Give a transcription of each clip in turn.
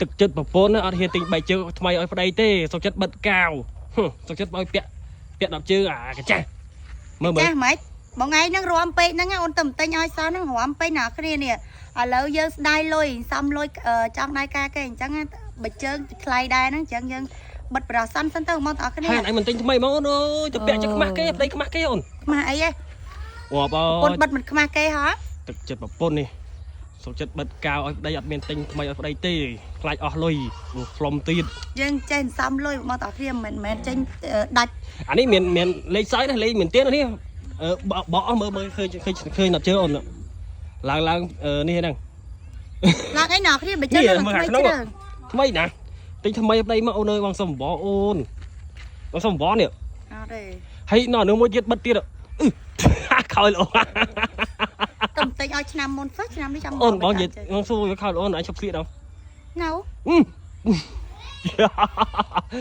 ទឹកចិត្តប្រពន្ធអត់ហ៊ានទិញ3ជើងថ្មីឲ្យប្តីទេសុកចិត្តបិទកាវសុកចិត្តឲ្យពាក់10ជើងអាកាចាស់មើលមើលចាស់ម៉េចបងឯងនឹងរំពេកហ្នឹងអូនទៅទិញឲ្យសោះហ្នឹងរំពេកណាគ្នានេះឥឡូវយើងស្ដាយលុយសំលុយចង់ដៃការគេអញ្ចឹងបើជើងថ្លៃដែរហ្នឹងអញ្ចឹងយើងបិទប្រសាសិនទៅមកបងប្អូនគ្នាហានឯងមិនទិញថ្មីហ្មងអូនអើយទៅពាក់ចិត្តខ្មាស់គេប្តីខ្មាស់គេអូនខ្មាស់អីហ៎អូបងពុនបិទមិនខ្មាស់គេហ៎ទឹកចិត្តប្រពន្ធនេះសុកចិត្តបិទកាវឲ្យប្តីអត់មានទិញថ្មីឲ្យប្តីទេខ្លាចអស់លុយផ្លុំទៀតយើងចេះសំលុយមកតគ្នាមិនមែនចេញដាច់អានេះមានលេខសើចណាលេខមានទៀតនេះបកអស់មើលឃើញអត់ជើអូនឡើងនេះហ្នឹងឡើងអីណាគ្នាបើជើថ្មីថ្មីណាទិញថ្មីប្តីមកអូនអើយបងសុំអំបអូនបងសុំអំបនេះអត់ទេហើយនៅមួយទៀតបិទទៀតខោលអូនកំតែងឲ្យឆ្នាំមុនសោះឆ្នាំនេះចាំអូនបងនិយាយងសួរវាខោលអូនឯងឈប់ស្លៀកដល់ណៅ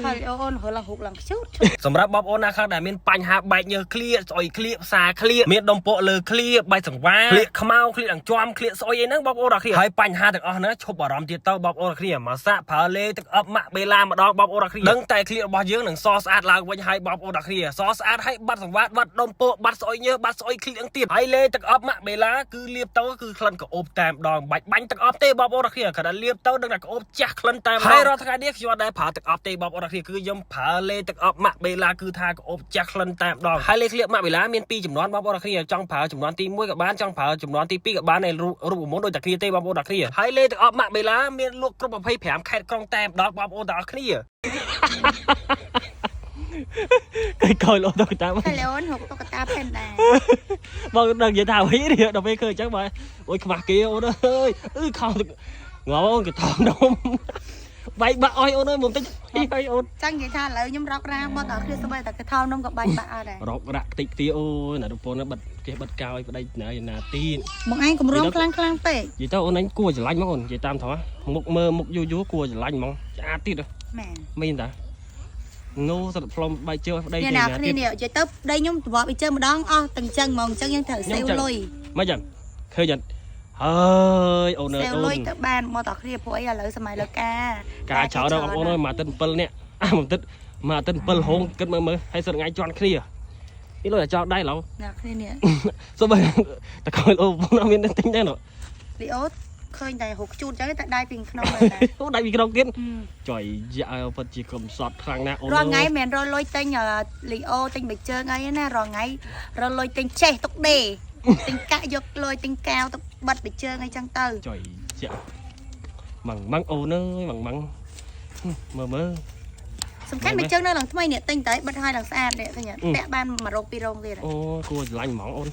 ហើយអូនហៅឡើងហុកឡើងខ្ជូតសម្រាប់បងប្អូនណាខ្លះដែលមានបញ្ហាបែកញើសឃ្លៀស្អុយឃ្លៀផ្សាឃ្លៀមានដុំពកលើឃ្លៀបែកសង្វាឃ្លៀខ្មៅឃ្លៀអង្ជាំឃ្លៀស្អុយអីហ្នឹងបងប្អូនអរគ្នាហើយបញ្ហាទាំងអស់ហ្នឹងឈប់អារម្មណ៍ទៀតទៅបងប្អូនអរគ្នាមកសាក់ប្រើលេទឹកអប់ម៉ាក់បេឡាម្ដងបងប្អូនអរគ្នាដឹងតែឃ្លៀរបស់យើងនឹងសស្អាតឡើងវិញហើយបងប្អូនអរគ្នាសស្អាតហើយបាត់សង្វាបាត់ដុំពកបាត់ស្អុយញើសបាត់ស្អុយឃ្លៀទៀតហើយលេទឹកអប់ម៉ាក់បេឡាគឺលាបទៅគឺក្លិនក្អូបតែម្ដងបាច់បាញ់ទឹកអប់ទេបងប្អូនអរគ្នាគ្រាន់តែលាបទៅដឹងតែក្អូបចាស់ក្លិនតែម្ដងហើយរាល់ថ្ងៃនេះខ្ញុំអត់ដែរប្រើទឹកអប់ទេបងប្អូនអរគ្នាគឺខ្ញុំប្រើលេទឹកអប់ម៉ាក់បេឡាគឺថាក្អូបចាស់ក្លិនតែម្ដងហើយលេឃ្លៀម៉ាក់បេឡាមាន2ចំនួនបងប្អូនអរគ្នាចង់ប្រើចំនួនទី1ក៏បានចង់ប្រើចំនួនទី2ក៏បានในរូបមន្តដូចតែគ្នាទេបងប្អូនអរគ្នាហើយលេទឹកអប់ម៉ាក់បេឡាមានលក់គ្រប់25ខេត្តក្រុងតែម្ដងបងប្អូនទាំងអស់គ្នាកុយលោតុកតាហេឡូនហុកតុកតាផែនដែរបងដឹងនិយាយថាអ្វីនេះដល់ពេលឃើញអញ្ចឹងបើអូយខ្មាស់គេអូនអើយខំងអូនកថោនំបែកបាក់អស់អូនអើយមកតិចហើយអូនចឹងនិយាយថាឥឡូវខ្ញុំរករាបងតើគ្នាស្បែកតែកថោនំក៏បែកបាក់អត់ដែររករាក់តិចទីអូយណាប្រពន្ធបិទគេបិទកៅឲ្យប្តីណាទៀតមកឯងកម្រងខ្លាំងពេកនិយាយទៅអូនឯងគួរច្រឡាញ់មកអូននិយាយតាមត្រង់មុខមើលមុខយូរគួរច្រឡាញ់ហ្មងស្អាតទៀតមែនមានតាងូសត្វផ្លុំបែកជើឲ្យប្តីទេណាគ្នានេះនិយាយទៅប្តីខ្ញុំទ្រាំអីជើម្ដងអស់ទាំងចឹងហ្មងអញ្ចឹងយើងត្រូវសេវលុយមិនចឹងឃើញចឹងហើយអូនអើយអូនលុយទៅបានមកតគ្នាព្រោះអីឥឡូវសម័យលើការចោលដល់បងប្អូនអើយមកទឹក7នាក់មកទឹក7ហងគិតមើលហើយសិតថ្ងៃជន់គ្នានេះលុយអាចោលដៃឡូវណាគ្នានេះសុំតែកូនអូបងអត់មានទិញដែរណូលីអូឃើញតែហុកជូតអញ្ចឹងតែដៃពីក្នុងដែរអូដៃពីក្នុងទៀតចុយយ៉ាពិតជាកំសត់ខ្លាំងណាស់អូនរាល់ថ្ងៃមិនរលុយទិញលីអូទិញប៊ិជើងអីណារាល់ថ្ងៃរលុយទិញចេះទុកដេទិញកាក់យកលុយទិញកាវទៅបិទប៊ិជើងអីចឹងទៅចុយយ៉ាម៉ងអូនអើយម៉ងមើលសំខាន់ប៊ិជើងនៅឡើងថ្មីនេះទិញតែបិទឲ្យឡើងស្អាតនេះឃើញពាក់បាន1រោង2រោងទៀតអូគួរច្រឡាញ់ហ្មងអូន